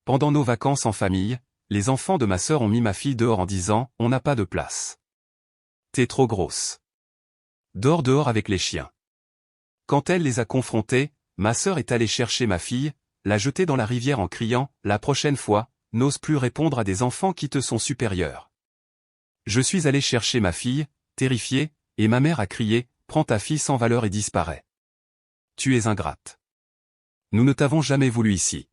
Pendant nos vacances en famille, les enfants de ma sœur ont mis ma fille dehors en disant « On n'a pas de place. T'es trop grosse. Dors dehors avec les chiens. » Quand elle les a confrontés, ma sœur est allée chercher ma fille, la jeter dans la rivière en criant « La prochaine fois, n'ose plus répondre à des enfants qui te sont supérieurs. » Je suis allé chercher ma fille, terrifiée, et ma mère a crié « Prends ta fille sans valeur et disparaît. Tu es ingrate. Nous ne t'avons jamais voulu ici. »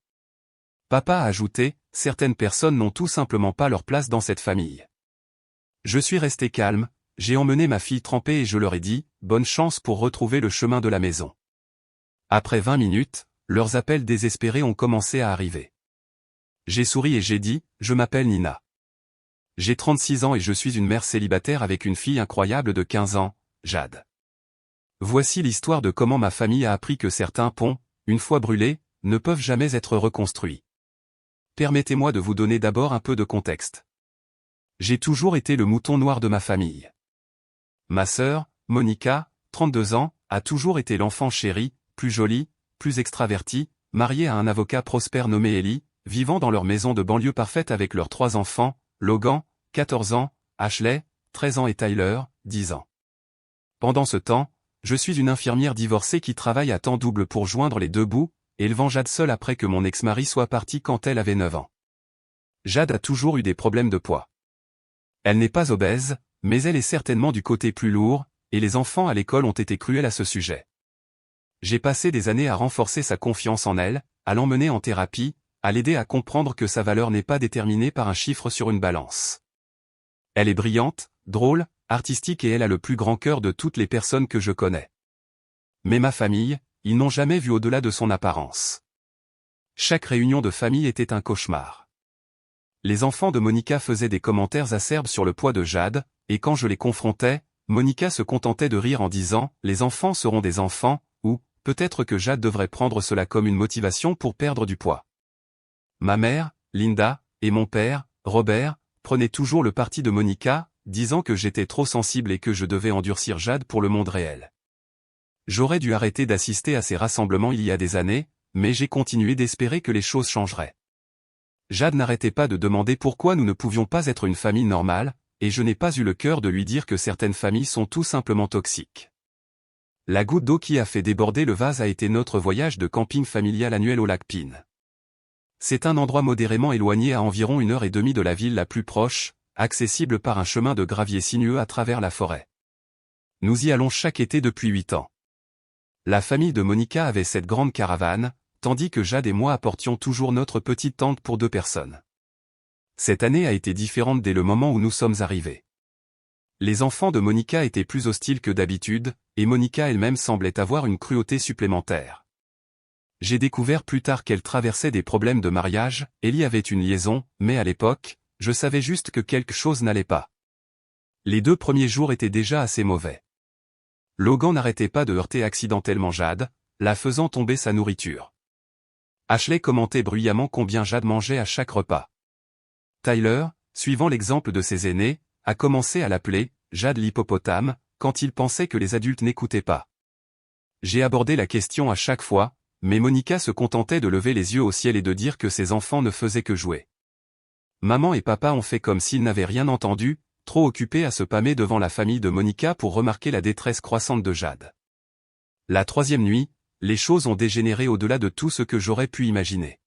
Papa a ajouté « Certaines personnes n'ont tout simplement pas leur place dans cette famille. » Je suis resté calme, j'ai emmené ma fille trempée et je leur ai dit « Bonne chance pour retrouver le chemin de la maison. » Après 20 minutes, leurs appels désespérés ont commencé à arriver. J'ai souri et j'ai dit « Je m'appelle Nina. J'ai 36 ans et je suis une mère célibataire avec une fille incroyable de 15 ans, Jade. Voici l'histoire de comment ma famille a appris que certains ponts, une fois brûlés, ne peuvent jamais être reconstruits. Permettez-moi de vous donner d'abord un peu de contexte. J'ai toujours été le mouton noir de ma famille. Ma sœur, Monica, 32 ans, a toujours été l'enfant chéri, plus jolie, plus extravertie, mariée à un avocat prospère nommé Ellie, vivant dans leur maison de banlieue parfaite avec leurs 3 enfants, Logan, 14 ans, Ashley, 13 ans et Tyler, 10 ans. Pendant ce temps, je suis une infirmière divorcée qui travaille à temps double pour joindre les deux bouts, élevant Jade seule après que mon ex-mari soit parti quand elle avait 9 ans. Jade a toujours eu des problèmes de poids. Elle n'est pas obèse, mais elle est certainement du côté plus lourd, et les enfants à l'école ont été cruels à ce sujet. J'ai passé des années à renforcer sa confiance en elle, à l'emmener en thérapie, à l'aider à comprendre que sa valeur n'est pas déterminée par un chiffre sur une balance. Elle est brillante, drôle, artistique et elle a le plus grand cœur de toutes les personnes que je connais. Mais ma famille, ils n'ont jamais vu au-delà de son apparence. Chaque réunion de famille était un cauchemar. Les enfants de Monica faisaient des commentaires acerbes sur le poids de Jade, et quand je les confrontais, Monica se contentait de rire en disant « Les enfants seront des enfants » ou « Peut-être que Jade devrait prendre cela comme une motivation pour perdre du poids. » Ma mère, Linda, et mon père, Robert, prenaient toujours le parti de Monica, disant que j'étais trop sensible et que je devais endurcir Jade pour le monde réel. J'aurais dû arrêter d'assister à ces rassemblements il y a des années, mais j'ai continué d'espérer que les choses changeraient. Jade n'arrêtait pas de demander pourquoi nous ne pouvions pas être une famille normale, et je n'ai pas eu le cœur de lui dire que certaines familles sont tout simplement toxiques. La goutte d'eau qui a fait déborder le vase a été notre voyage de camping familial annuel au lac Pine. C'est un endroit modérément éloigné à environ 1h30 de la ville la plus proche, accessible par un chemin de gravier sinueux à travers la forêt. Nous y allons chaque été depuis 8 ans. La famille de Monica avait cette grande caravane, tandis que Jade et moi apportions toujours notre petite tente pour 2 personnes. Cette année a été différente dès le moment où nous sommes arrivés. Les enfants de Monica étaient plus hostiles que d'habitude, et Monica elle-même semblait avoir une cruauté supplémentaire. J'ai découvert plus tard qu'elle traversait des problèmes de mariage, Ellie avait une liaison, mais à l'époque, je savais juste que quelque chose n'allait pas. Les 2 premiers jours étaient déjà assez mauvais. Logan n'arrêtait pas de heurter accidentellement Jade, la faisant tomber sa nourriture. Ashley commentait bruyamment combien Jade mangeait à chaque repas. Tyler, suivant l'exemple de ses aînés, a commencé à l'appeler « Jade l'hippopotame » quand il pensait que les adultes n'écoutaient pas. J'ai abordé la question à chaque fois, mais Monica se contentait de lever les yeux au ciel et de dire que ses enfants ne faisaient que jouer. Maman et papa ont fait comme s'ils n'avaient rien entendu, trop occupés à se pâmer devant la famille de Monica pour remarquer la détresse croissante de Jade. La 3e nuit, les choses ont dégénéré au-delà de tout ce que j'aurais pu imaginer.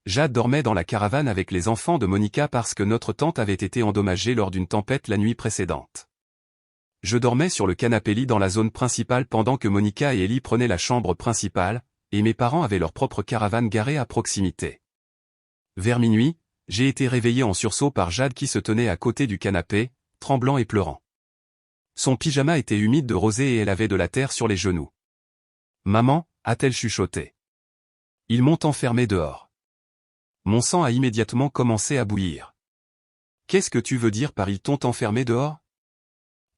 Jade dormait dans la caravane avec les enfants de Monica parce que notre tente avait été endommagée lors d'une tempête la nuit précédente. Je dormais sur le canapé-lit dans la zone principale pendant que Monica et Ellie prenaient la chambre principale, et mes parents avaient leur propre caravane garée à proximité. Vers minuit, j'ai été réveillé en sursaut par Jade qui se tenait à côté du canapé, tremblant et pleurant. Son pyjama était humide de rosée et elle avait de la terre sur les genoux. « Maman » a-t-elle chuchoté. « Ils m'ont enfermé dehors. » Mon sang a immédiatement commencé à bouillir. « Qu'est-ce que tu veux dire par ils t'ont enfermé dehors ?»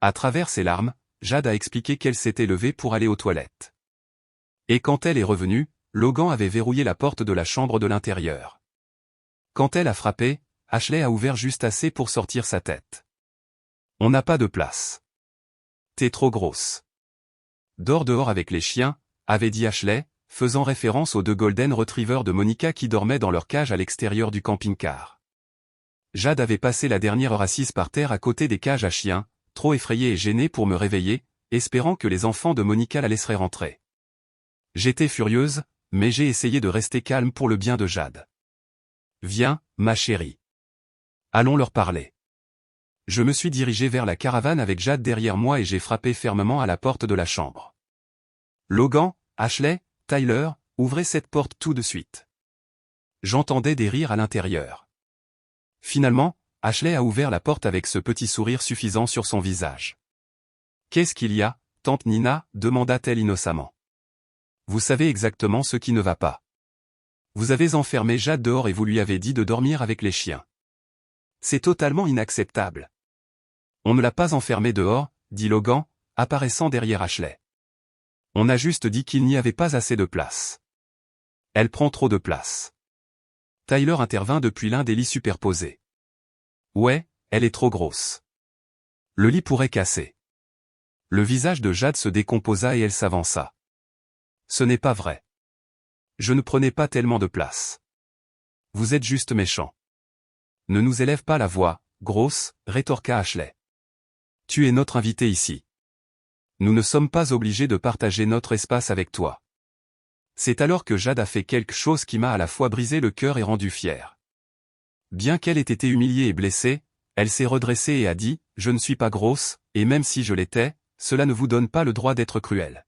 À travers ses larmes, Jade a expliqué qu'elle s'était levée pour aller aux toilettes. Et quand elle est revenue, Logan avait verrouillé la porte de la chambre de l'intérieur. Quand elle a frappé, Ashley a ouvert juste assez pour sortir sa tête. « On n'a pas de place. T'es trop grosse. Dors dehors avec les chiens » avait dit Ashley, faisant référence aux deux Golden Retrievers de Monica qui dormaient dans leur cage à l'extérieur du camping-car. Jade avait passé la dernière heure assise par terre à côté des cages à chiens, trop effrayée et gênée pour me réveiller, espérant que les enfants de Monica la laisseraient rentrer. J'étais furieuse, mais j'ai essayé de rester calme pour le bien de Jade. « Viens, ma chérie. Allons leur parler. » Je me suis dirigé vers la caravane avec Jade derrière moi et j'ai frappé fermement à la porte de la chambre. Logan, Ashley, Tyler, ouvrez cette porte tout de suite. J'entendais des rires à l'intérieur. Finalement, Ashley a ouvert la porte avec ce petit sourire suffisant sur son visage. « Qu'est-ce qu'il y a, tante Nina ?» demanda-t-elle innocemment. « Vous savez exactement ce qui ne va pas. Vous avez enfermé Jade dehors et vous lui avez dit de dormir avec les chiens. C'est totalement inacceptable. » « On ne l'a pas enfermé dehors, » dit Logan, apparaissant derrière Ashley. « On a juste dit qu'il n'y avait pas assez de place. Elle prend trop de place. » Tyler intervint depuis l'un des lits superposés. « Ouais, elle est trop grosse. Le lit pourrait casser. » Le visage de Jade se décomposa et elle s'avança. « Ce n'est pas vrai. Je ne prenais pas tellement de place. Vous êtes juste méchant. »« Ne nous élève pas la voix, grosse, » rétorqua Ashley. « Tu es notre invité ici. Nous ne sommes pas obligés de partager notre espace avec toi. » C'est alors que Jade a fait quelque chose qui m'a à la fois brisé le cœur et rendu fier. Bien qu'elle ait été humiliée et blessée, elle s'est redressée et a dit « Je ne suis pas grosse, et même si je l'étais, cela ne vous donne pas le droit d'être cruel.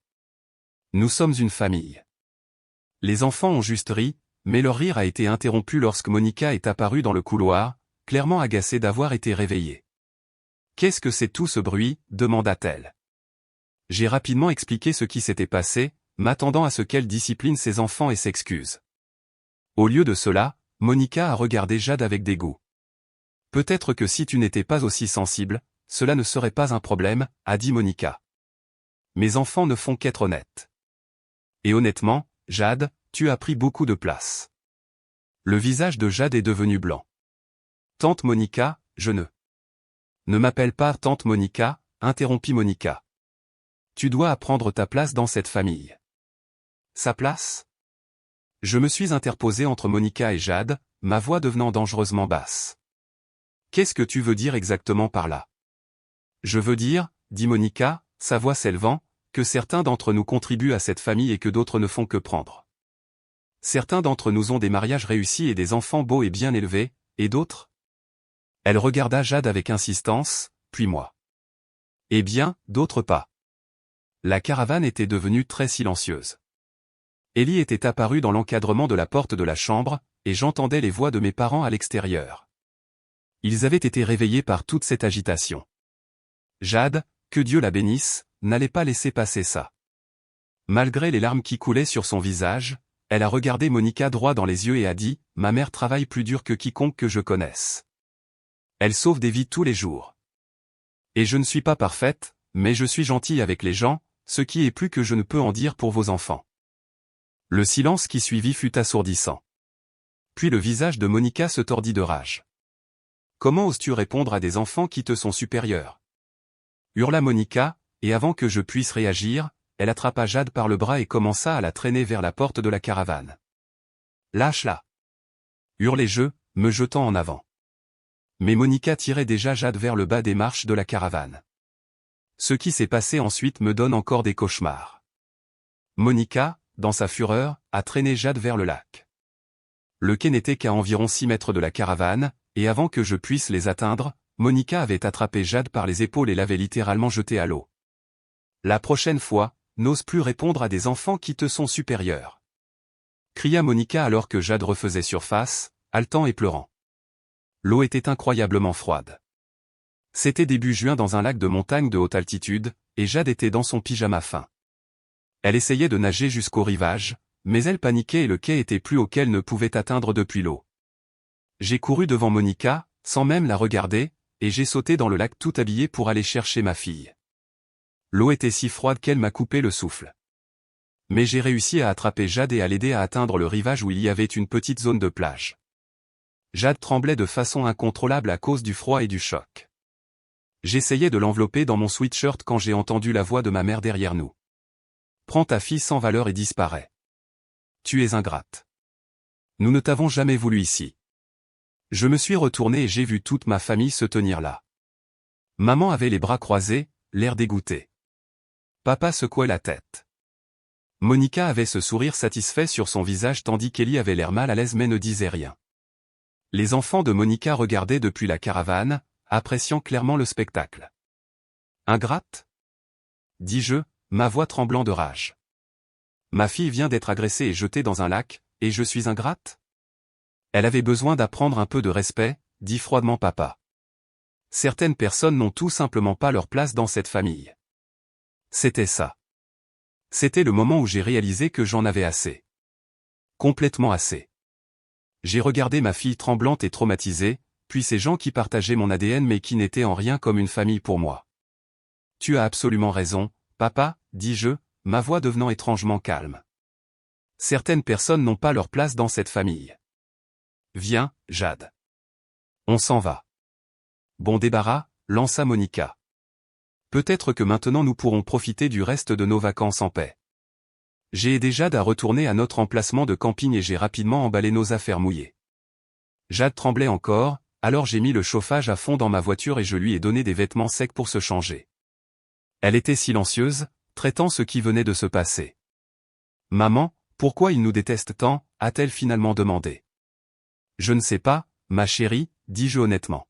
Nous sommes une famille. » Les enfants ont juste ri, mais leur rire a été interrompu lorsque Monica est apparue dans le couloir, clairement agacée d'avoir été réveillée. « Qu'est-ce que c'est tout ce bruit ?» demanda-t-elle. J'ai rapidement expliqué ce qui s'était passé, m'attendant à ce qu'elle discipline ses enfants et s'excuse. Au lieu de cela, Monica a regardé Jade avec dégoût. « Peut-être que si tu n'étais pas aussi sensible, cela ne serait pas un problème, » a dit Monica. « Mes enfants ne font qu'être honnêtes. Et honnêtement, Jade, tu as pris beaucoup de place. » Le visage de Jade est devenu blanc. « Tante Monica, je ne... » « Ne m'appelle pas tante Monica, » interrompit Monica. « Tu dois prendre ta place dans cette famille. » « Sa place ?» Je me suis interposé entre Monica et Jade, ma voix devenant dangereusement basse. « Qu'est-ce que tu veux dire exactement par là ? » « Je veux dire, » dit Monica, sa voix s'élevant, « que certains d'entre nous contribuent à cette famille et que d'autres ne font que prendre. Certains d'entre nous ont des mariages réussis et des enfants beaux et bien élevés, et d'autres ? » Elle regarda Jade avec insistance, puis moi. « Eh bien, d'autres pas. » La caravane était devenue très silencieuse. Ellie était apparue dans l'encadrement de la porte de la chambre, et j'entendais les voix de mes parents à l'extérieur. Ils avaient été réveillés par toute cette agitation. Jade, que Dieu la bénisse, n'allait pas laisser passer ça. Malgré les larmes qui coulaient sur son visage, elle a regardé Monica droit dans les yeux et a dit « Ma mère travaille plus dur que quiconque que je connaisse. Elle sauve des vies tous les jours. Et je ne suis pas parfaite, mais je suis gentille avec les gens, ce qui est plus que je ne peux en dire pour vos enfants. » Le silence qui suivit fut assourdissant. Puis le visage de Monica se tordit de rage. « Comment oses-tu répondre à des enfants qui te sont supérieurs ?» hurla Monica, et avant que je puisse réagir, elle attrapa Jade par le bras et commença à la traîner vers la porte de la caravane. « Lâche-la !» hurlai-je, me jetant en avant. Mais Monica tirait déjà Jade vers le bas des marches de la caravane. Ce qui s'est passé ensuite me donne encore des cauchemars. Monica, dans sa fureur, a traîné Jade vers le lac. Le quai n'était qu'à environ 6 mètres de la caravane, et avant que je puisse les atteindre, Monica avait attrapé Jade par les épaules et l'avait littéralement jetée à l'eau. « La prochaine fois, n'ose plus répondre à des enfants qui te sont supérieurs. » cria Monica alors que Jade refaisait surface, haletant et pleurant. L'eau était incroyablement froide. C'était début juin dans un lac de montagne de haute altitude, et Jade était dans son pyjama fin. Elle essayait de nager jusqu'au rivage, mais elle paniquait et le quai était plus haut qu'elle ne pouvait atteindre depuis l'eau. J'ai couru devant Monica, sans même la regarder, et j'ai sauté dans le lac tout habillé pour aller chercher ma fille. L'eau était si froide qu'elle m'a coupé le souffle. Mais j'ai réussi à attraper Jade et à l'aider à atteindre le rivage où il y avait une petite zone de plage. Jade tremblait de façon incontrôlable à cause du froid et du choc. J'essayais de l'envelopper dans mon sweatshirt quand j'ai entendu la voix de ma mère derrière nous. « Prends ta fille sans valeur et disparaît. » Tu es ingrate. Nous ne t'avons jamais voulu ici. Je me suis retourné et j'ai vu toute ma famille se tenir là. Maman avait les bras croisés, l'air dégoûté. Papa secouait la tête. Monica avait ce sourire satisfait sur son visage tandis qu'Ellie avait l'air mal à l'aise mais ne disait rien. Les enfants de Monica regardaient depuis la caravane, appréciant clairement le spectacle. Ingrate ? dis-je, ma voix tremblant de rage. Ma fille vient d'être agressée et jetée dans un lac, et je suis ingrate ? Elle avait besoin d'apprendre un peu de respect, dit froidement papa. Certaines personnes n'ont tout simplement pas leur place dans cette famille. C'était ça. C'était le moment où j'ai réalisé que j'en avais assez. Complètement assez. J'ai regardé ma fille tremblante et traumatisée, puis ces gens qui partageaient mon ADN mais qui n'étaient en rien comme une famille pour moi. Tu as absolument raison, papa, dis-je, ma voix devenant étrangement calme. Certaines personnes n'ont pas leur place dans cette famille. Viens, Jade. On s'en va. Bon débarras, lança Monica. Peut-être que maintenant nous pourrons profiter du reste de nos vacances en paix. J'ai aidé Jade à retourner à notre emplacement de camping et j'ai rapidement emballé nos affaires mouillées. Jade tremblait encore, alors j'ai mis le chauffage à fond dans ma voiture et je lui ai donné des vêtements secs pour se changer. Elle était silencieuse, traitant ce qui venait de se passer. « Maman, pourquoi il nous déteste tant ?» a-t-elle finalement demandé. « Je ne sais pas, ma chérie, dis-je honnêtement.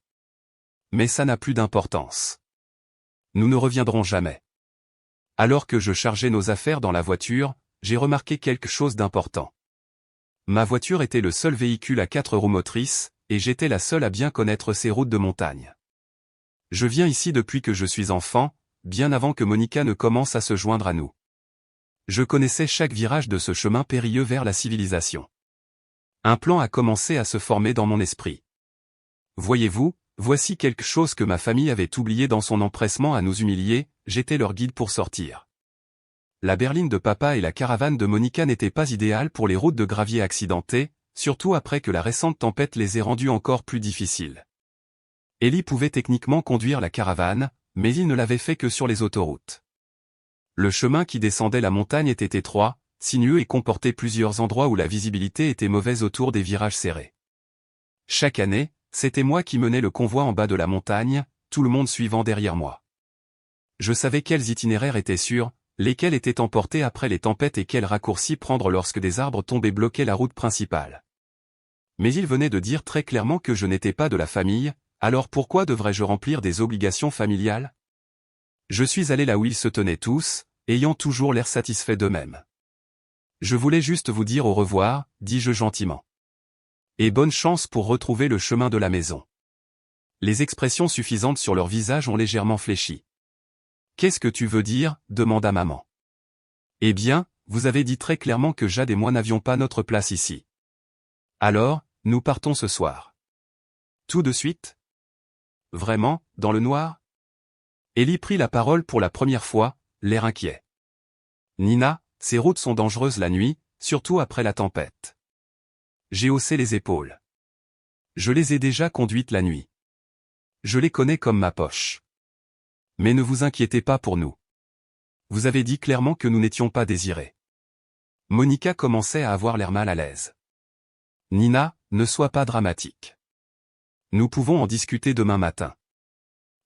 Mais ça n'a plus d'importance. Nous ne reviendrons jamais. » Alors que je chargeais nos affaires dans la voiture, j'ai remarqué quelque chose d'important. Ma voiture était le seul véhicule à 4 roues motrices, et j'étais la seule à bien connaître ces routes de montagne. Je viens ici depuis que je suis enfant, bien avant que Monica ne commence à se joindre à nous. Je connaissais chaque virage de ce chemin périlleux vers la civilisation. Un plan a commencé à se former dans mon esprit. Voyez-vous, voici quelque chose que ma famille avait oublié dans son empressement à nous humilier, j'étais leur guide pour sortir. La berline de papa et la caravane de Monica n'étaient pas idéales pour les routes de gravier accidentées, surtout après que la récente tempête les ait rendues encore plus difficiles. Ellie pouvait techniquement conduire la caravane, mais il ne l'avait fait que sur les autoroutes. Le chemin qui descendait la montagne était étroit, sinueux et comportait plusieurs endroits où la visibilité était mauvaise autour des virages serrés. Chaque année, c'était moi qui menais le convoi en bas de la montagne, tout le monde suivant derrière moi. Je savais quels itinéraires étaient sûrs, lesquels étaient emportés après les tempêtes et quels raccourcis prendre lorsque des arbres tombés bloquaient la route principale. Mais il venait de dire très clairement que je n'étais pas de la famille, alors pourquoi devrais-je remplir des obligations familiales ? Je suis allé là où ils se tenaient tous, ayant toujours l'air satisfaits d'eux-mêmes. Je voulais juste vous dire au revoir, dis-je gentiment. Et bonne chance pour retrouver le chemin de la maison. Les expressions suffisantes sur leur visage ont légèrement fléchi. Qu'est-ce que tu veux dire ? demanda maman. Eh bien, vous avez dit très clairement que Jade et moi n'avions pas notre place ici. Alors, nous partons ce soir. Tout de suite ? Vraiment, dans le noir ? Ellie prit la parole pour la première fois, l'air inquiet. Nina, ces routes sont dangereuses la nuit, surtout après la tempête. J'ai haussé les épaules. Je les ai déjà conduites la nuit. Je les connais comme ma poche. Mais ne vous inquiétez pas pour nous. Vous avez dit clairement que nous n'étions pas désirés. Monica commençait à avoir l'air mal à l'aise. Nina, ne sois pas dramatique. Nous pouvons en discuter demain matin.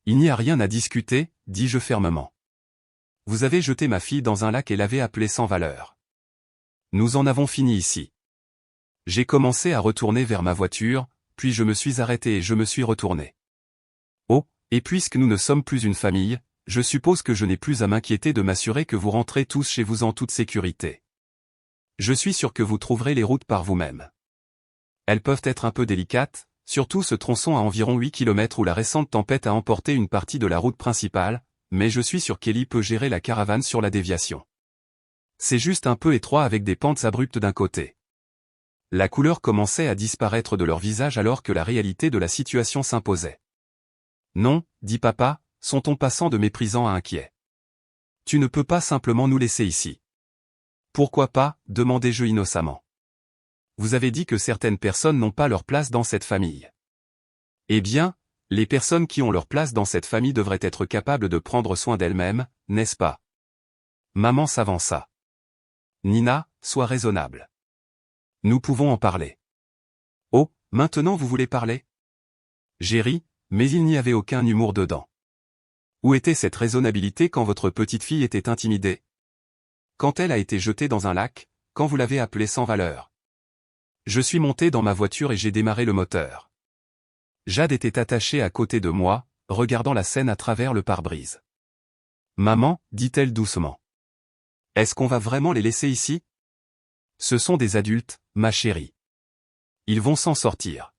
Il n'y a rien à discuter, dis-je fermement. Vous avez jeté ma fille dans un lac et l'avez appelée sans valeur. Nous en avons fini ici. J'ai commencé à retourner vers ma voiture, puis je me suis arrêté et je me suis retourné. Oh, et puisque nous ne sommes plus une famille, je suppose que je n'ai plus à m'inquiéter de m'assurer que vous rentrez tous chez vous en toute sécurité. Je suis sûr que vous trouverez les routes par vous-même. Elles peuvent être un peu délicates, surtout ce tronçon à environ 8 km où la récente tempête a emporté une partie de la route principale, mais je suis sûr qu'Ellie peut gérer la caravane sur la déviation. C'est juste un peu étroit avec des pentes abruptes d'un côté. La couleur commençait à disparaître de leur visage alors que la réalité de la situation s'imposait. Non, dit papa, son ton passant de méprisant à inquiet. Tu ne peux pas simplement nous laisser ici. Pourquoi pas, demandai-je innocemment. Vous avez dit que certaines personnes n'ont pas leur place dans cette famille. Eh bien, les personnes qui ont leur place dans cette famille devraient être capables de prendre soin d'elles-mêmes, n'est-ce pas ? Maman s'avança. Nina, sois raisonnable. Nous pouvons en parler. Oh, maintenant vous voulez parler? J'ai ri, mais il n'y avait aucun humour dedans. Où était cette raisonnabilité quand votre petite fille était intimidée? Quand elle a été jetée dans un lac, quand vous l'avez appelée sans valeur? Je suis monté dans ma voiture et j'ai démarré le moteur. Jade était attachée à côté de moi, regardant la scène à travers le pare-brise. Maman, dit-elle doucement. Est-ce qu'on va vraiment les laisser ici? Ce sont des adultes, ma chérie. Ils vont s'en sortir.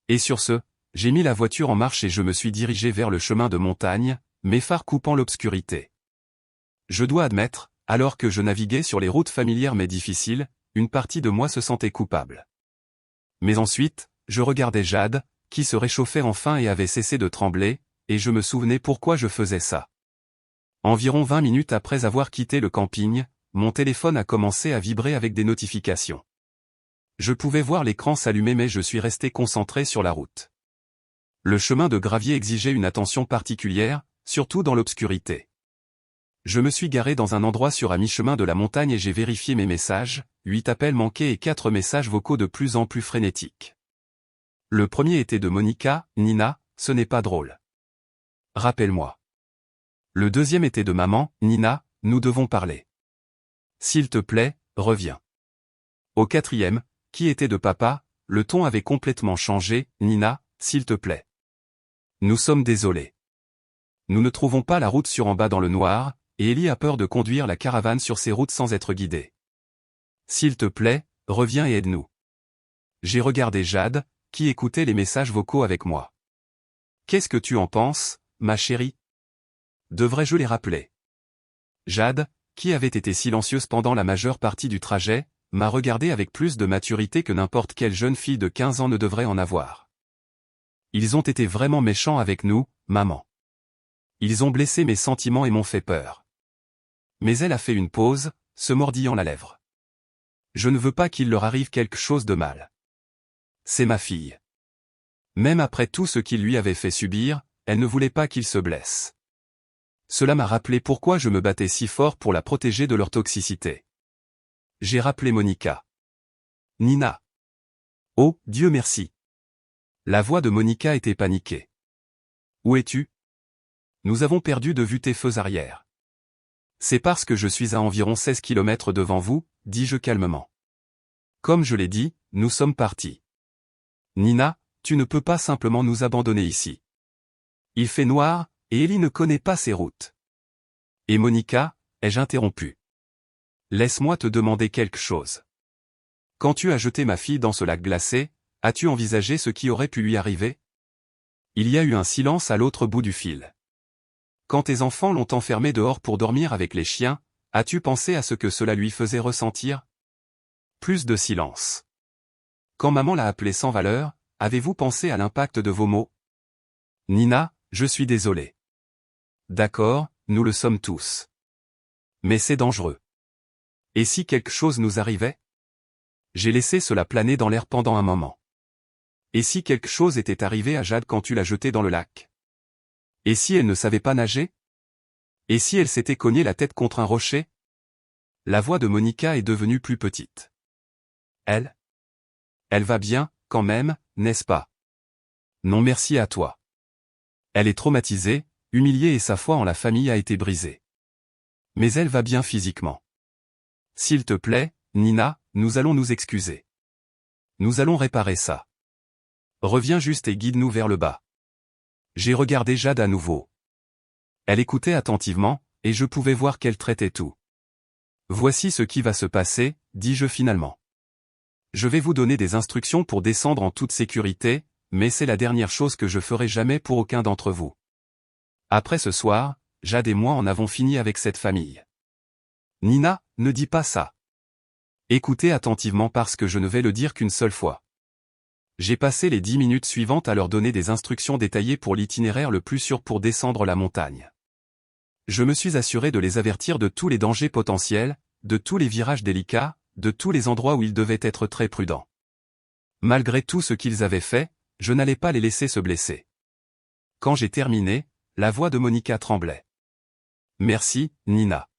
Et sur ce, j'ai mis la voiture en marche et je me suis dirigé vers le chemin de montagne, mes phares coupant l'obscurité. Je dois admettre, alors que je naviguais sur les routes familières mais difficiles, une partie de moi se sentait coupable. Mais ensuite, je regardais Jade, qui se réchauffait enfin et avait cessé de trembler, et je me souvenais pourquoi je faisais ça. Environ 20 minutes après avoir quitté le camping, mon téléphone a commencé à vibrer avec des notifications. Je pouvais voir l'écran s'allumer mais je suis resté concentré sur la route. Le chemin de gravier exigeait une attention particulière, surtout dans l'obscurité. Je me suis garé dans un endroit sur à mi-chemin de la montagne et j'ai vérifié mes messages, 8 appels manqués et 4 messages vocaux de plus en plus frénétiques. Le premier était de Monica, Nina, ce n'est pas drôle. Rappelle-moi. Le deuxième était de maman, Nina, nous devons parler. S'il te plaît, reviens. Au quatrième, qui était de papa, le ton avait complètement changé, Nina, s'il te plaît. Nous sommes désolés. Nous ne trouvons pas la route sur en bas dans le noir, et Ellie a peur de conduire la caravane sur ces routes sans être guidée. S'il te plaît, reviens et aide-nous. J'ai regardé Jade, qui écoutait les messages vocaux avec moi. Qu'est-ce que tu en penses, ma chérie? Devrais-je les rappeler? Jade, qui avait été silencieuse pendant la majeure partie du trajet, m'a regardé avec plus de maturité que n'importe quelle jeune fille de 15 ans ne devrait en avoir. Ils ont été vraiment méchants avec nous, maman. Ils ont blessé mes sentiments et m'ont fait peur. Mais elle a fait une pause, se mordillant la lèvre. Je ne veux pas qu'il leur arrive quelque chose de mal. C'est ma fille. Même après tout ce qu'il lui avait fait subir, elle ne voulait pas qu'il se blesse. Cela m'a rappelé pourquoi je me battais si fort pour la protéger de leur toxicité. J'ai rappelé Monica. Nina. Oh, Dieu merci. La voix de Monica était paniquée. Où es-tu? Nous avons perdu de vue tes feux arrière. C'est parce que je suis à environ 16 km devant vous, dis-je calmement. Comme je l'ai dit, nous sommes partis. Nina, tu ne peux pas simplement nous abandonner ici. Il fait noir, et Ellie ne connaît pas ces routes. Et Monica, ai-je interrompu. Laisse-moi te demander quelque chose. Quand tu as jeté ma fille dans ce lac glacé, as-tu envisagé ce qui aurait pu lui arriver? Il y a eu un silence à l'autre bout du fil. Quand tes enfants l'ont enfermée dehors pour dormir avec les chiens, as-tu pensé à ce que cela lui faisait ressentir? Plus de silence. Quand maman l'a appelée sans valeur, avez-vous pensé à l'impact de vos mots? Nina, je suis désolé. D'accord, nous le sommes tous. Mais c'est dangereux. Et si quelque chose nous arrivait? J'ai laissé cela planer dans l'air pendant un moment. Et si quelque chose était arrivé à Jade quand tu l'as jetée dans le lac? Et si elle ne savait pas nager? Et si elle s'était cognée la tête contre un rocher? La voix de Monica est devenue plus petite. Elle va bien, quand même, n'est-ce pas? Non merci à toi. Elle est traumatisée, humiliée et sa foi en la famille a été brisée. Mais elle va bien physiquement. S'il te plaît, Nina, nous allons nous excuser. Nous allons réparer ça. Reviens juste et guide-nous vers le bas. J'ai regardé Jade à nouveau. Elle écoutait attentivement, et je pouvais voir qu'elle traitait tout. Voici ce qui va se passer, dis-je finalement. Je vais vous donner des instructions pour descendre en toute sécurité, mais c'est la dernière chose que je ferai jamais pour aucun d'entre vous. Après ce soir, Jade et moi en avons fini avec cette famille. Nina, ne dis pas ça. Écoutez attentivement parce que je ne vais le dire qu'une seule fois. J'ai passé les 10 minutes suivantes à leur donner des instructions détaillées pour l'itinéraire le plus sûr pour descendre la montagne. Je me suis assuré de les avertir de tous les dangers potentiels, de tous les virages délicats, de tous les endroits où ils devaient être très prudents. Malgré tout ce qu'ils avaient fait, je n'allais pas les laisser se blesser. Quand j'ai terminé, la voix de Monica tremblait. Merci, Nina.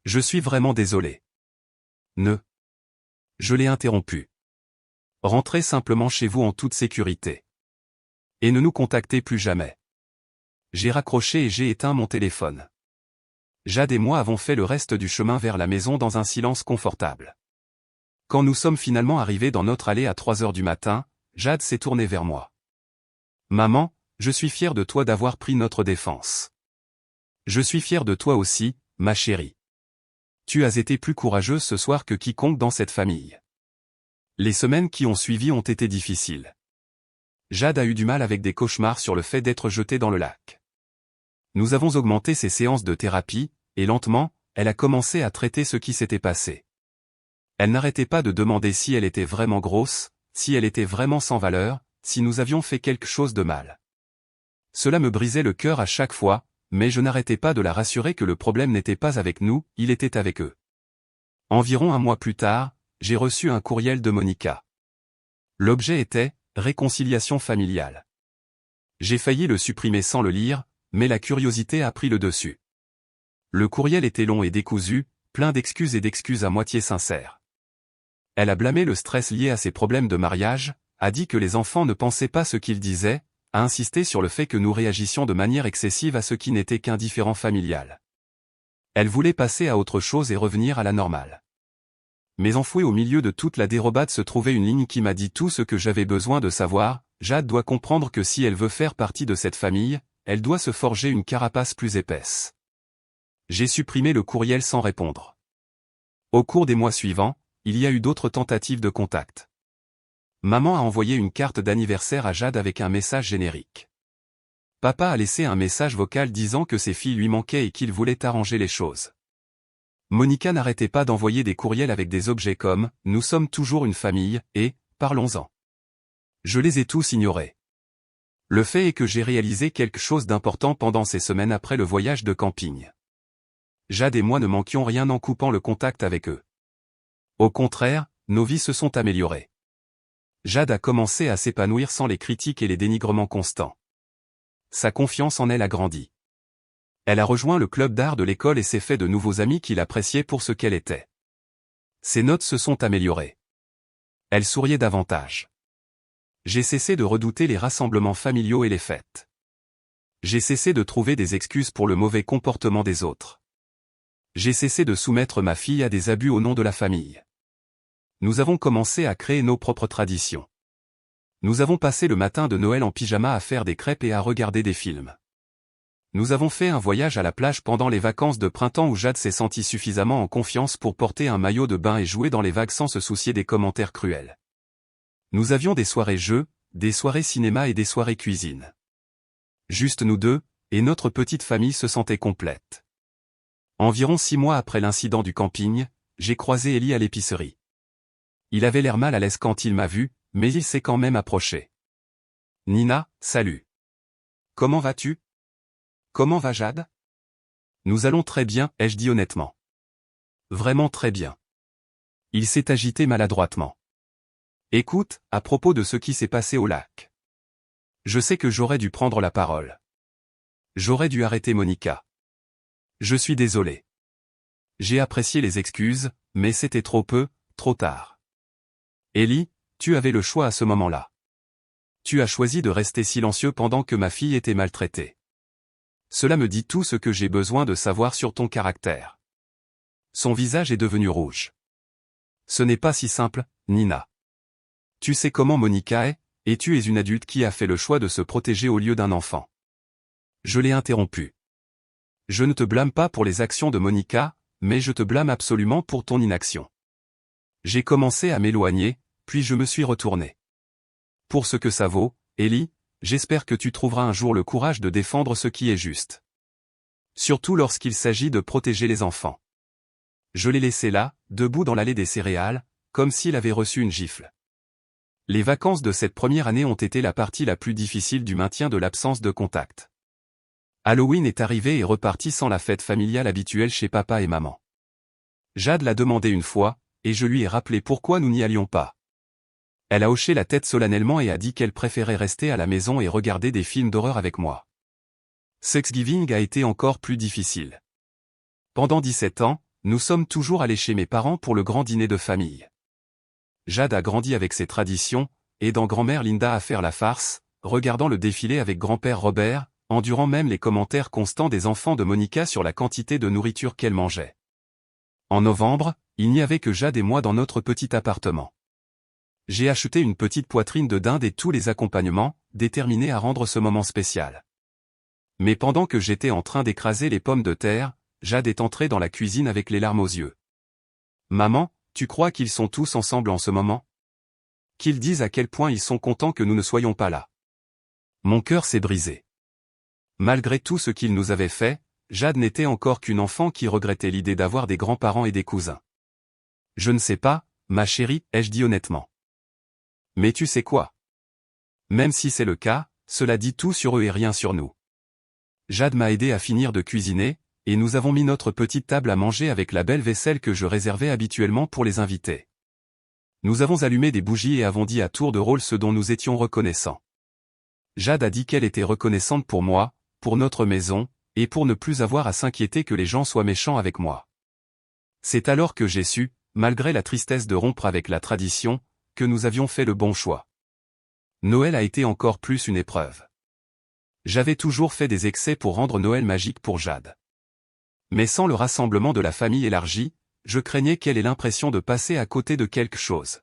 Je suis vraiment désolé. Ne Je l'ai interrompu. Rentrez simplement chez vous en toute sécurité. Et ne nous contactez plus jamais. J'ai raccroché et j'ai éteint mon téléphone. Jade et moi avons fait le reste du chemin vers la maison dans un silence confortable. Quand nous sommes finalement arrivés dans notre allée à 3 heures du matin, Jade s'est tournée vers moi. Maman, je suis fier de toi d'avoir pris notre défense. Je suis fier de toi aussi, ma chérie. Tu as été plus courageuse ce soir que quiconque dans cette famille. Les semaines qui ont suivi ont été difficiles. Jade a eu du mal avec des cauchemars sur le fait d'être jetée dans le lac. Nous avons augmenté ses séances de thérapie, et lentement, elle a commencé à traiter ce qui s'était passé. Elle n'arrêtait pas de demander si elle était vraiment grosse, si elle était vraiment sans valeur, si nous avions fait quelque chose de mal. Cela me brisait le cœur à chaque fois, mais je n'arrêtais pas de la rassurer que le problème n'était pas avec nous, il était avec eux. Environ un mois plus tard, j'ai reçu un courriel de Monica. L'objet était « Réconciliation familiale ». J'ai failli le supprimer sans le lire, mais la curiosité a pris le dessus. Le courriel était long et décousu, plein d'excuses et d'excuses à moitié sincères. Elle a blâmé le stress lié à ses problèmes de mariage, a dit que les enfants ne pensaient pas ce qu'ils disaient, a insisté sur le fait que nous réagissions de manière excessive à ce qui n'était qu'un différend familial. Elle voulait passer à autre chose et revenir à la normale. Mais enfouie au milieu de toute la dérobade se trouvait une ligne qui m'a dit tout ce que j'avais besoin de savoir. Jade doit comprendre que si elle veut faire partie de cette famille, elle doit se forger une carapace plus épaisse. J'ai supprimé le courriel sans répondre. Au cours des mois suivants, il y a eu d'autres tentatives de contact. Maman a envoyé une carte d'anniversaire à Jade avec un message générique. Papa a laissé un message vocal disant que ses filles lui manquaient et qu'il voulait arranger les choses. Monica n'arrêtait pas d'envoyer des courriels avec des objets comme « Nous sommes toujours une famille » et « Parlons-en ». Je les ai tous ignorés. Le fait est que j'ai réalisé quelque chose d'important pendant ces semaines après le voyage de camping. Jade et moi ne manquions rien en coupant le contact avec eux. Au contraire, nos vies se sont améliorées. Jade a commencé à s'épanouir sans les critiques et les dénigrements constants. Sa confiance en elle a grandi. Elle a rejoint le club d'art de l'école et s'est fait de nouveaux amis qui l'appréciaient pour ce qu'elle était. Ses notes se sont améliorées. Elle souriait davantage. J'ai cessé de redouter les rassemblements familiaux et les fêtes. J'ai cessé de trouver des excuses pour le mauvais comportement des autres. J'ai cessé de soumettre ma fille à des abus au nom de la famille. Nous avons commencé à créer nos propres traditions. Nous avons passé le matin de Noël en pyjama à faire des crêpes et à regarder des films. Nous avons fait un voyage à la plage pendant les vacances de printemps où Jade s'est sentie suffisamment en confiance pour porter un maillot de bain et jouer dans les vagues sans se soucier des commentaires cruels. Nous avions des soirées jeux, des soirées cinéma et des soirées cuisine. Juste nous deux, et notre petite famille se sentait complète. Environ 6 mois après l'incident du camping, j'ai croisé Ellie à l'épicerie. Il avait l'air mal à l'aise quand il m'a vu, mais il s'est quand même approché. Nina, salut. Comment vas-tu? Comment va Jade? Nous allons très bien, ai-je dit honnêtement. Vraiment très bien. Il s'est agité maladroitement. Écoute, à propos de ce qui s'est passé au lac. Je sais que j'aurais dû prendre la parole. J'aurais dû arrêter Monica. Je suis désolé. J'ai apprécié les excuses, mais c'était trop peu, trop tard. Ellie, tu avais le choix à ce moment-là. Tu as choisi de rester silencieux pendant que ma fille était maltraitée. Cela me dit tout ce que j'ai besoin de savoir sur ton caractère. Son visage est devenu rouge. Ce n'est pas si simple, Nina. Tu sais comment Monica est, et tu es une adulte qui a fait le choix de se protéger au lieu d'un enfant. Je l'ai interrompu. Je ne te blâme pas pour les actions de Monica, mais je te blâme absolument pour ton inaction. J'ai commencé à m'éloigner, puis je me suis retourné. Pour ce que ça vaut, Ellie, j'espère que tu trouveras un jour le courage de défendre ce qui est juste. Surtout lorsqu'il s'agit de protéger les enfants. Je l'ai laissé là, debout dans l'allée des céréales, comme s'il avait reçu une gifle. Les vacances de cette première année ont été la partie la plus difficile du maintien de l'absence de contact. Halloween est arrivé et reparti sans la fête familiale habituelle chez papa et maman. Jade l'a demandé une fois, et je lui ai rappelé pourquoi nous n'y allions pas. Elle a hoché la tête solennellement et a dit qu'elle préférait rester à la maison et regarder des films d'horreur avec moi. Thanksgiving a été encore plus difficile. Pendant 17 ans, nous sommes toujours allés chez mes parents pour le grand dîner de famille. Jade a grandi avec ses traditions, aidant grand-mère Linda à faire la farce, regardant le défilé avec grand-père Robert, endurant même les commentaires constants des enfants de Monica sur la quantité de nourriture qu'elle mangeait. En novembre, il n'y avait que Jade et moi dans notre petit appartement. J'ai acheté une petite poitrine de dinde et tous les accompagnements, déterminé à rendre ce moment spécial. Mais pendant que j'étais en train d'écraser les pommes de terre, Jade est entrée dans la cuisine avec les larmes aux yeux. « Maman, tu crois qu'ils sont tous ensemble en ce moment? Qu'ils disent à quel point ils sont contents que nous ne soyons pas là. » Mon cœur s'est brisé. Malgré tout ce qu'ils nous avaient fait, Jade n'était encore qu'une enfant qui regrettait l'idée d'avoir des grands-parents et des cousins. « Je ne sais pas, ma chérie, ai-je dit honnêtement. Mais tu sais quoi? Même si c'est le cas, cela dit tout sur eux et rien sur nous. » Jade m'a aidé à finir de cuisiner, et nous avons mis notre petite table à manger avec la belle vaisselle que je réservais habituellement pour les invités. Nous avons allumé des bougies et avons dit à tour de rôle ce dont nous étions reconnaissants. Jade a dit qu'elle était reconnaissante pour moi, pour notre maison, et pour ne plus avoir à s'inquiéter que les gens soient méchants avec moi. C'est alors que j'ai su, malgré la tristesse de rompre avec la tradition, que nous avions fait le bon choix. Noël a été encore plus une épreuve. J'avais toujours fait des excès pour rendre Noël magique pour Jade. Mais sans le rassemblement de la famille élargie, je craignais qu'elle ait l'impression de passer à côté de quelque chose.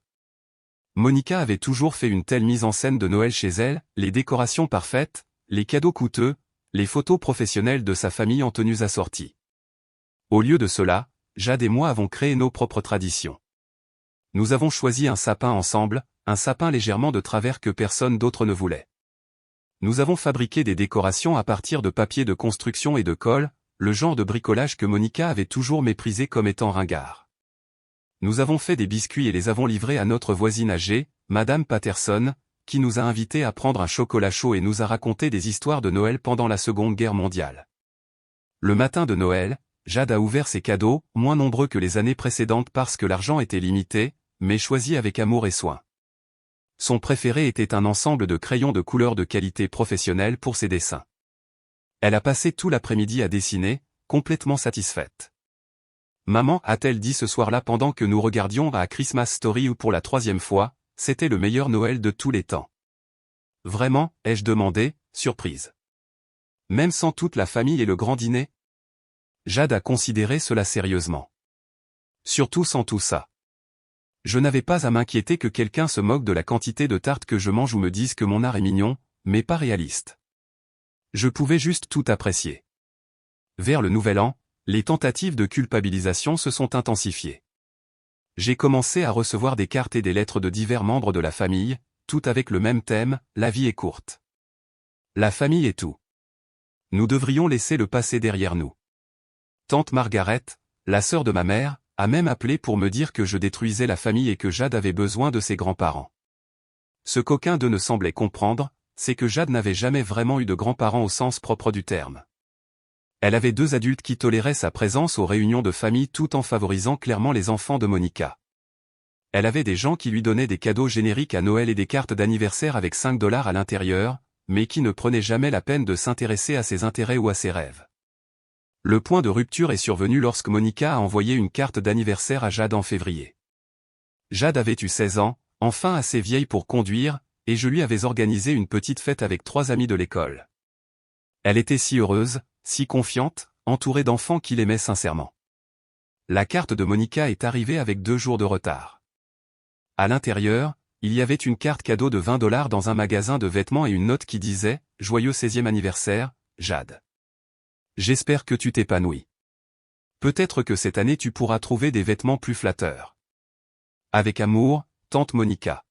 Monica avait toujours fait une telle mise en scène de Noël chez elle, les décorations parfaites, les cadeaux coûteux, les photos professionnelles de sa famille en tenues assorties. Au lieu de cela, Jade et moi avons créé nos propres traditions. Nous avons choisi un sapin ensemble, un sapin légèrement de travers que personne d'autre ne voulait. Nous avons fabriqué des décorations à partir de papier de construction et de colle, le genre de bricolage que Monica avait toujours méprisé comme étant ringard. Nous avons fait des biscuits et les avons livrés à notre voisine âgée, Madame Patterson, qui nous a invités à prendre un chocolat chaud et nous a raconté des histoires de Noël pendant la Seconde Guerre mondiale. Le matin de Noël, Jade a ouvert ses cadeaux, moins nombreux que les années précédentes parce que l'argent était limité, mais choisi avec amour et soin. Son préféré était un ensemble de crayons de couleurs de qualité professionnelle pour ses dessins. Elle a passé tout l'après-midi à dessiner, complètement satisfaite. Maman, a-t-elle dit ce soir-là pendant que nous regardions à Christmas Story ou pour la 3e fois, c'était le meilleur Noël de tous les temps. Vraiment, ai-je demandé, surprise. Même sans toute la famille et le grand dîner? Jade a considéré cela sérieusement. Surtout sans tout ça. Je n'avais pas à m'inquiéter que quelqu'un se moque de la quantité de tartes que je mange ou me dise que mon art est mignon, mais pas réaliste. Je pouvais juste tout apprécier. Vers le nouvel an, les tentatives de culpabilisation se sont intensifiées. J'ai commencé à recevoir des cartes et des lettres de divers membres de la famille, toutes avec le même thème, la vie est courte. La famille est tout. Nous devrions laisser le passé derrière nous. Tante Margaret, la sœur de ma mère, a même appelé pour me dire que je détruisais la famille et que Jade avait besoin de ses grands-parents. Ce qu'aucun d'eux ne semblait comprendre, c'est que Jade n'avait jamais vraiment eu de grands-parents au sens propre du terme. Elle avait 2 adultes qui toléraient sa présence aux réunions de famille tout en favorisant clairement les enfants de Monica. Elle avait des gens qui lui donnaient des cadeaux génériques à Noël et des cartes d'anniversaire avec 5 $ à l'intérieur, mais qui ne prenaient jamais la peine de s'intéresser à ses intérêts ou à ses rêves. Le point de rupture est survenu lorsque Monica a envoyé une carte d'anniversaire à Jade en février. Jade avait eu 16 ans, enfin assez vieille pour conduire, et je lui avais organisé une petite fête avec 3 amis de l'école. Elle était si heureuse, si confiante, entourée d'enfants qui l'aimaient sincèrement. La carte de Monica est arrivée avec 2 jours de retard. À l'intérieur, il y avait une carte cadeau de 20 $ dans un magasin de vêtements et une note qui disait « Joyeux 16e anniversaire, Jade. J'espère que tu t'épanouis. Peut-être que cette année tu pourras trouver des vêtements plus flatteurs. Avec amour, tante Monica. »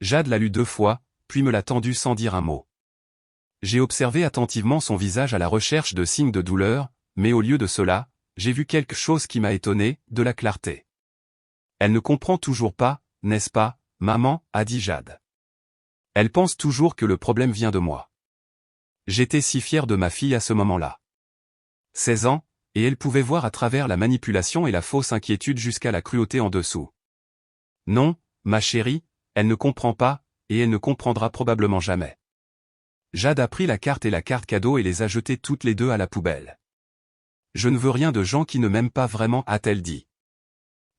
Jade l'a lu 2 fois, puis me l'a tendu sans dire un mot. J'ai observé attentivement son visage à la recherche de signes de douleur, mais au lieu de cela, j'ai vu quelque chose qui m'a étonné, de la clarté. Elle ne comprend toujours pas, n'est-ce pas, maman, a dit Jade. Elle pense toujours que le problème vient de moi. J'étais si fier de ma fille à ce moment-là. 16 ans, et elle pouvait voir à travers la manipulation et la fausse inquiétude jusqu'à la cruauté en dessous. Non, ma chérie, elle ne comprend pas, et elle ne comprendra probablement jamais. Jade a pris la carte et la carte cadeau et les a jetées toutes les 2 à la poubelle. Je ne veux rien de gens qui ne m'aiment pas vraiment, a-t-elle dit.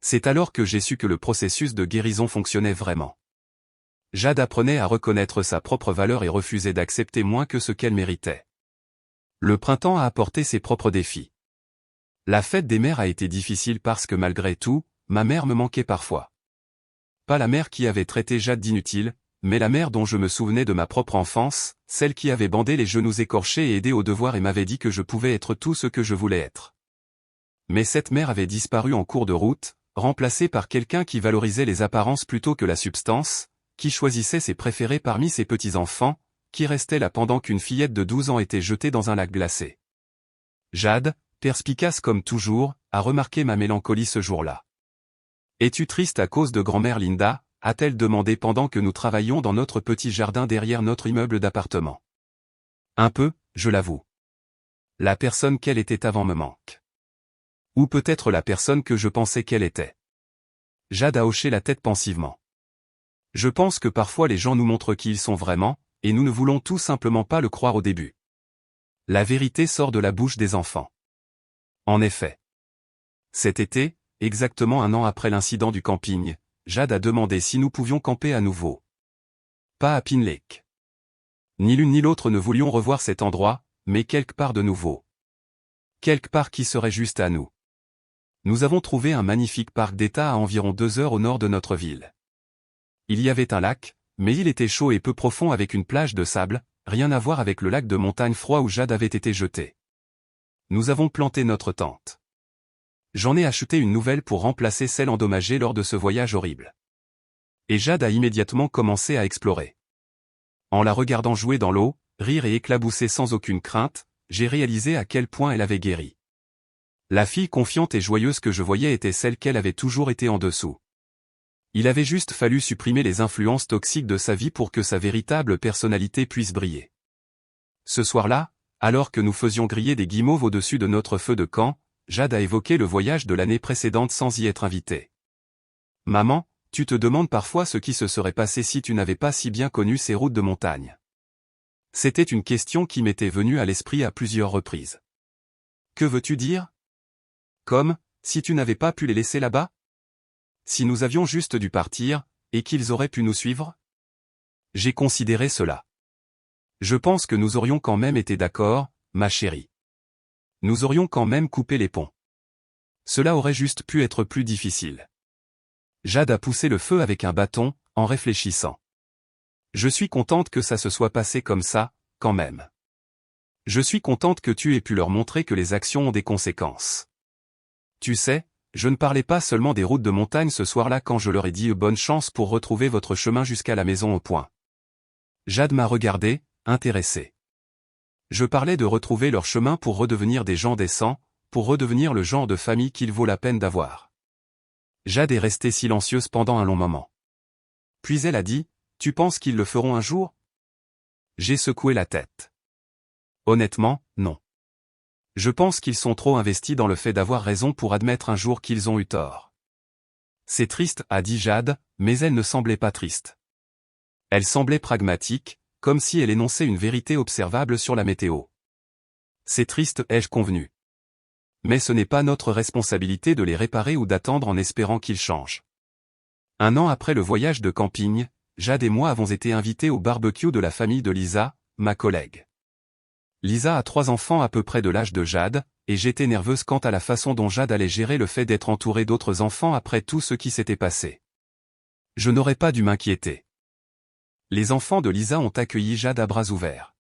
C'est alors que j'ai su que le processus de guérison fonctionnait vraiment. Jade apprenait à reconnaître sa propre valeur et refusait d'accepter moins que ce qu'elle méritait. Le printemps a apporté ses propres défis. La fête des mères a été difficile parce que malgré tout, ma mère me manquait parfois. Pas la mère qui avait traité Jade d'inutile, mais la mère dont je me souvenais de ma propre enfance, celle qui avait bandé les genoux écorchés et aidé aux devoirs et m'avait dit que je pouvais être tout ce que je voulais être. Mais cette mère avait disparu en cours de route, remplacée par quelqu'un qui valorisait les apparences plutôt que la substance, qui choisissait ses préférés parmi ses petits-enfants, qui restait là pendant qu'une fillette de 12 ans était jetée dans un lac glacé. Jade, perspicace comme toujours, a remarqué ma mélancolie ce jour-là. « Es-tu triste à cause de grand-mère Linda ?» a-t-elle demandé pendant que nous travaillions dans notre petit jardin derrière notre immeuble d'appartement. Un peu, je l'avoue. La personne qu'elle était avant me manque. Ou peut-être la personne que je pensais qu'elle était. Jade a hoché la tête pensivement. Je pense que parfois les gens nous montrent qui ils sont vraiment, et nous ne voulons tout simplement pas le croire au début. La vérité sort de la bouche des enfants. En effet. Cet été, exactement un an après l'incident du camping, Jade a demandé si nous pouvions camper à nouveau. Pas à Pin Lake. Ni l'une ni l'autre ne voulions revoir cet endroit, mais quelque part de nouveau. Quelque part qui serait juste à nous. Nous avons trouvé un magnifique parc d'État à environ 2 heures au nord de notre ville. Il y avait un lac, mais il était chaud et peu profond avec une plage de sable, rien à voir avec le lac de montagne froid où Jade avait été jetée. Nous avons planté notre tente. J'en ai acheté une nouvelle pour remplacer celle endommagée lors de ce voyage horrible. Et Jade a immédiatement commencé à explorer. En la regardant jouer dans l'eau, rire et éclabousser sans aucune crainte, j'ai réalisé à quel point elle avait guéri. La fille confiante et joyeuse que je voyais était celle qu'elle avait toujours été en dessous. Il avait juste fallu supprimer les influences toxiques de sa vie pour que sa véritable personnalité puisse briller. Ce soir-là, alors que nous faisions griller des guimauves au-dessus de notre feu de camp, Jade a évoqué le voyage de l'année précédente sans y être invitée. « Maman, tu te demandes parfois ce qui se serait passé si tu n'avais pas si bien connu ces routes de montagne. » C'était une question qui m'était venue à l'esprit à plusieurs reprises. Que veux-tu dire? Comme, si tu n'avais pas pu les laisser là-bas? Si nous avions juste dû partir, et qu'ils auraient pu nous suivre? J'ai considéré cela. Je pense que nous aurions quand même été d'accord, ma chérie. Nous aurions quand même coupé les ponts. Cela aurait juste pu être plus difficile. Jade a poussé le feu avec un bâton, en réfléchissant. Je suis contente que ça se soit passé comme ça, quand même. Je suis contente que tu aies pu leur montrer que les actions ont des conséquences. Tu sais, je ne parlais pas seulement des routes de montagne ce soir-là quand je leur ai dit bonne chance pour retrouver votre chemin jusqu'à la maison au point. Jade m'a regardé, intéressée. Je parlais de retrouver leur chemin pour redevenir des gens décents, pour redevenir le genre de famille qu'il vaut la peine d'avoir. Jade est restée silencieuse pendant un long moment. Puis elle a dit, « Tu penses qu'ils le feront un jour ?» J'ai secoué la tête. Honnêtement, non. Je pense qu'ils sont trop investis dans le fait d'avoir raison pour admettre un jour qu'ils ont eu tort. C'est triste, a dit Jade, mais elle ne semblait pas triste. Elle semblait pragmatique, comme si elle énonçait une vérité observable sur la météo. C'est triste, ai-je convenu. Mais ce n'est pas notre responsabilité de les réparer ou d'attendre en espérant qu'ils changent. Un an après le voyage de camping, Jade et moi avons été invités au barbecue de la famille de Lisa, ma collègue. Lisa a 3 enfants à peu près de l'âge de Jade, et j'étais nerveuse quant à la façon dont Jade allait gérer le fait d'être entourée d'autres enfants après tout ce qui s'était passé. Je n'aurais pas dû m'inquiéter. Les enfants de Lisa ont accueilli Jade à bras ouverts.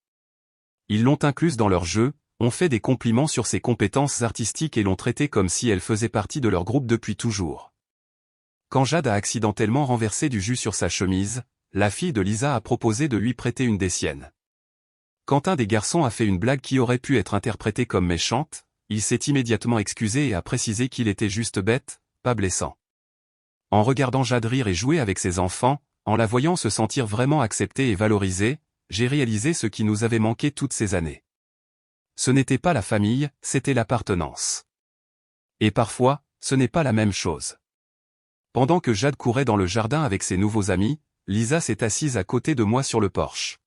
Ils l'ont incluse dans leur jeu, ont fait des compliments sur ses compétences artistiques et l'ont traitée comme si elle faisait partie de leur groupe depuis toujours. Quand Jade a accidentellement renversé du jus sur sa chemise, la fille de Lisa a proposé de lui prêter une des siennes. Quand un des garçons a fait une blague qui aurait pu être interprétée comme méchante, il s'est immédiatement excusé et a précisé qu'il était juste bête, pas blessant. En regardant Jade rire et jouer avec ses enfants, en la voyant se sentir vraiment acceptée et valorisée, j'ai réalisé ce qui nous avait manqué toutes ces années. Ce n'était pas la famille, c'était l'appartenance. Et parfois, ce n'est pas la même chose. Pendant que Jade courait dans le jardin avec ses nouveaux amis, Lisa s'est assise à côté de moi sur le porche.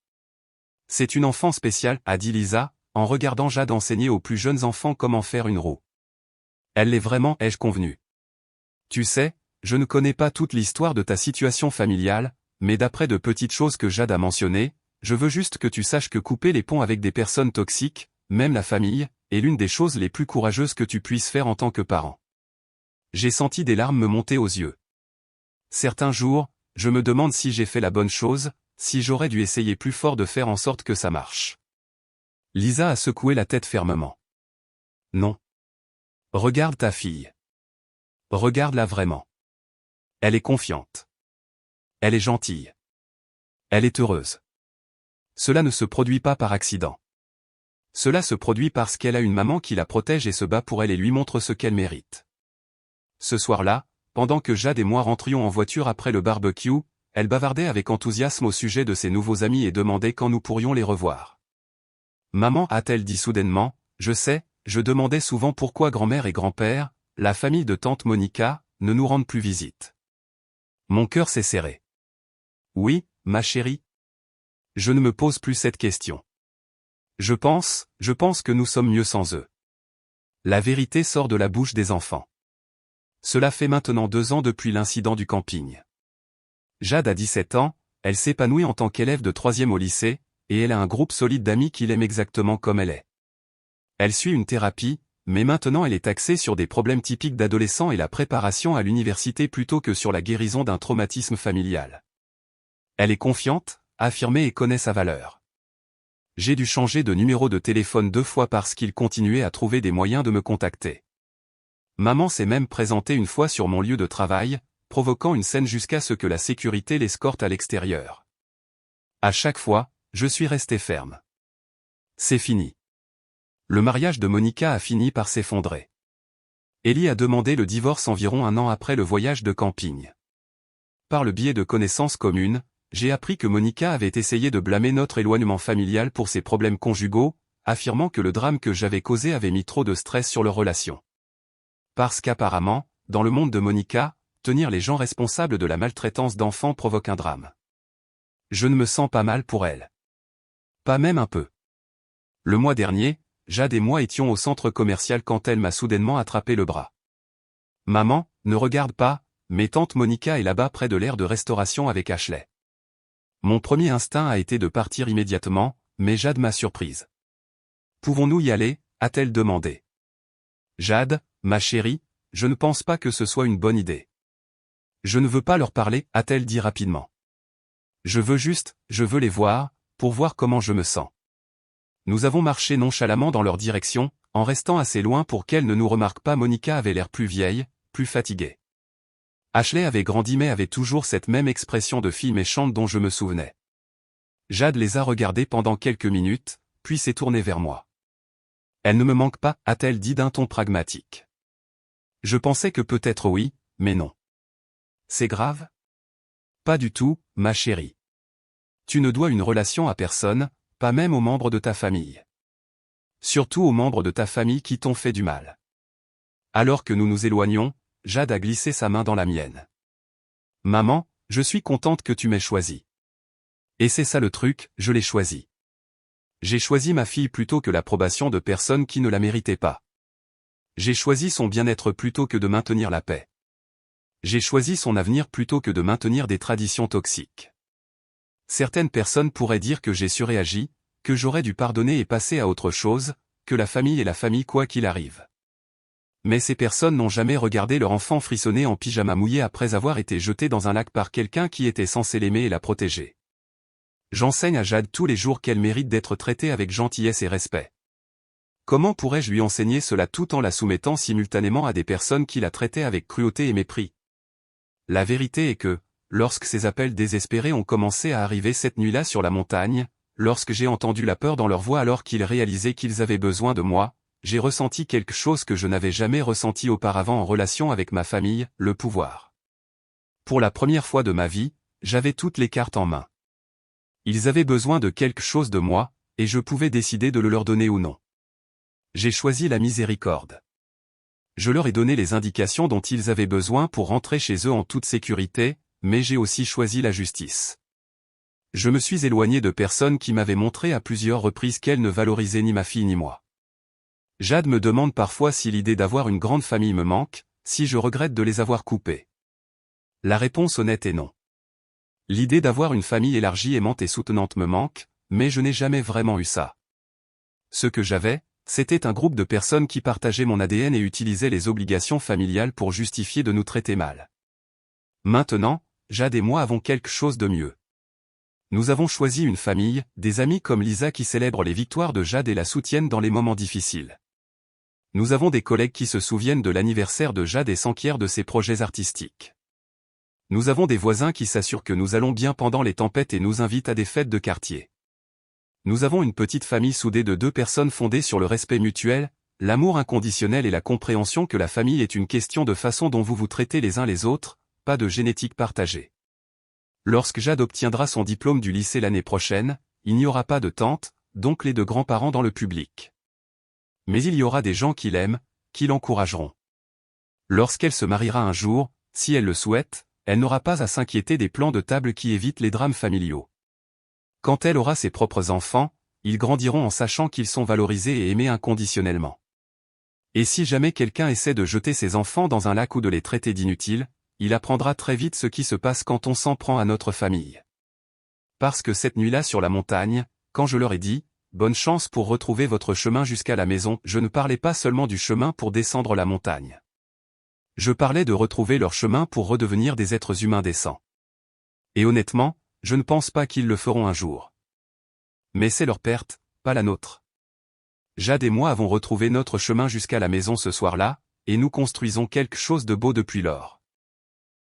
C'est une enfant spéciale, a dit Lisa, en regardant Jade enseigner aux plus jeunes enfants comment faire une roue. Elle l'est vraiment, ai-je convenu. Tu sais, je ne connais pas toute l'histoire de ta situation familiale, mais d'après de petites choses que Jade a mentionnées, je veux juste que tu saches que couper les ponts avec des personnes toxiques, même la famille, est l'une des choses les plus courageuses que tu puisses faire en tant que parent. J'ai senti des larmes me monter aux yeux. Certains jours, je me demande si j'ai fait la bonne chose, si j'aurais dû essayer plus fort de faire en sorte que ça marche. Lisa a secoué la tête fermement. Non. Regarde ta fille. Regarde-la vraiment. Elle est confiante. Elle est gentille. Elle est heureuse. Cela ne se produit pas par accident. Cela se produit parce qu'elle a une maman qui la protège et se bat pour elle et lui montre ce qu'elle mérite. Ce soir-là, pendant que Jade et moi rentrions en voiture après le barbecue, elle bavardait avec enthousiasme au sujet de ses nouveaux amis et demandait quand nous pourrions les revoir. Maman, a-t-elle dit soudainement, je sais, je demandais souvent pourquoi grand-mère et grand-père, la famille de tante Monica, ne nous rendent plus visite. Mon cœur s'est serré. Oui, ma chérie. Je ne me pose plus cette question. Je pense que nous sommes mieux sans eux. La vérité sort de la bouche des enfants. Cela fait maintenant 2 ans depuis l'incident du camping. Jade a 17 ans, elle s'épanouit en tant qu'élève de 3e au lycée, et elle a un groupe solide d'amis qui l'aiment exactement comme elle est. Elle suit une thérapie, mais maintenant elle est axée sur des problèmes typiques d'adolescents et la préparation à l'université plutôt que sur la guérison d'un traumatisme familial. Elle est confiante, affirmée et connaît sa valeur. J'ai dû changer de numéro de téléphone 2 fois parce qu'il continuait à trouver des moyens de me contacter. Maman s'est même présentée une fois sur mon lieu de travail, provoquant une scène jusqu'à ce que la sécurité l'escorte à l'extérieur. À chaque fois, je suis resté ferme. C'est fini. Le mariage de Monica a fini par s'effondrer. Ellie a demandé le divorce environ 1 an après le voyage de camping. Par le biais de connaissances communes, j'ai appris que Monica avait essayé de blâmer notre éloignement familial pour ses problèmes conjugaux, affirmant que le drame que j'avais causé avait mis trop de stress sur leur relation. Parce qu'apparemment, dans le monde de Monica, tenir les gens responsables de la maltraitance d'enfants provoque un drame. Je ne me sens pas mal pour elle. Pas même un peu. Le mois dernier, Jade et moi étions au centre commercial quand elle m'a soudainement attrapé le bras. Maman, ne regarde pas, mais tante Monica est là-bas près de l'aire de restauration avec Ashley. Mon premier instinct a été de partir immédiatement, mais Jade m'a surprise. Pouvons-nous y aller, a-t-elle demandé. Jade, ma chérie, je ne pense pas que ce soit une bonne idée. Je ne veux pas leur parler, a-t-elle dit rapidement. Je veux les voir, pour voir comment je me sens. Nous avons marché nonchalamment dans leur direction, en restant assez loin pour qu'elle ne nous remarque pas. Monica avait l'air plus vieille, plus fatiguée. Ashley avait grandi mais avait toujours cette même expression de fille méchante dont je me souvenais. Jade les a regardés pendant quelques minutes, puis s'est tournée vers moi. Elle ne me manque pas, a-t-elle dit d'un ton pragmatique. Je pensais que peut-être oui, mais non. C'est grave? Pas du tout, ma chérie. Tu ne dois une relation à personne, pas même aux membres de ta famille. Surtout aux membres de ta famille qui t'ont fait du mal. Alors que nous nous éloignons, Jade a glissé sa main dans la mienne. Maman, je suis contente que tu m'aies choisi. Et c'est ça le truc, je l'ai choisi. J'ai choisi ma fille plutôt que l'approbation de personnes qui ne la méritaient pas. J'ai choisi son bien-être plutôt que de maintenir la paix. J'ai choisi son avenir plutôt que de maintenir des traditions toxiques. Certaines personnes pourraient dire que j'ai surréagi, que j'aurais dû pardonner et passer à autre chose, que la famille est la famille quoi qu'il arrive. Mais ces personnes n'ont jamais regardé leur enfant frissonner en pyjama mouillé après avoir été jeté dans un lac par quelqu'un qui était censé l'aimer et la protéger. J'enseigne à Jade tous les jours qu'elle mérite d'être traitée avec gentillesse et respect. Comment pourrais-je lui enseigner cela tout en la soumettant simultanément à des personnes qui la traitaient avec cruauté et mépris? La vérité est que, lorsque ces appels désespérés ont commencé à arriver cette nuit-là sur la montagne, lorsque j'ai entendu la peur dans leur voix alors qu'ils réalisaient qu'ils avaient besoin de moi, j'ai ressenti quelque chose que je n'avais jamais ressenti auparavant en relation avec ma famille, le pouvoir. Pour la première fois de ma vie, j'avais toutes les cartes en main. Ils avaient besoin de quelque chose de moi, et je pouvais décider de le leur donner ou non. J'ai choisi la miséricorde. Je leur ai donné les indications dont ils avaient besoin pour rentrer chez eux en toute sécurité, mais j'ai aussi choisi la justice. Je me suis éloigné de personnes qui m'avaient montré à plusieurs reprises qu'elles ne valorisaient ni ma fille ni moi. Jade me demande parfois si l'idée d'avoir une grande famille me manque, si je regrette de les avoir coupés. La réponse honnête est non. L'idée d'avoir une famille élargie, aimante et soutenante me manque, mais je n'ai jamais vraiment eu ça. Ce que j'avais, c'était un groupe de personnes qui partageaient mon ADN et utilisaient les obligations familiales pour justifier de nous traiter mal. Maintenant, Jade et moi avons quelque chose de mieux. Nous avons choisi une famille, des amis comme Lisa qui célèbrent les victoires de Jade et la soutiennent dans les moments difficiles. Nous avons des collègues qui se souviennent de l'anniversaire de Jade et s'enquièrent de ses projets artistiques. Nous avons des voisins qui s'assurent que nous allons bien pendant les tempêtes et nous invitent à des fêtes de quartier. Nous avons une petite famille soudée de 2 personnes fondée sur le respect mutuel, l'amour inconditionnel et la compréhension que la famille est une question de façon dont vous vous traitez les uns les autres, pas de génétique partagée. Lorsque Jade obtiendra son diplôme du lycée l'année prochaine, il n'y aura pas de tante, d'oncle et de grands-parents dans le public. Mais il y aura des gens qui l'aiment, qui l'encourageront. Lorsqu'elle se mariera un jour, si elle le souhaite, elle n'aura pas à s'inquiéter des plans de table qui évitent les drames familiaux. Quand elle aura ses propres enfants, ils grandiront en sachant qu'ils sont valorisés et aimés inconditionnellement. Et si jamais quelqu'un essaie de jeter ses enfants dans un lac ou de les traiter d'inutiles, il apprendra très vite ce qui se passe quand on s'en prend à notre famille. Parce que cette nuit-là sur la montagne, quand je leur ai dit « Bonne chance pour retrouver votre chemin jusqu'à la maison », je ne parlais pas seulement du chemin pour descendre la montagne. Je parlais de retrouver leur chemin pour redevenir des êtres humains décents. Et honnêtement, je ne pense pas qu'ils le feront un jour. Mais c'est leur perte, pas la nôtre. Jade et moi avons retrouvé notre chemin jusqu'à la maison ce soir-là, et nous construisons quelque chose de beau depuis lors.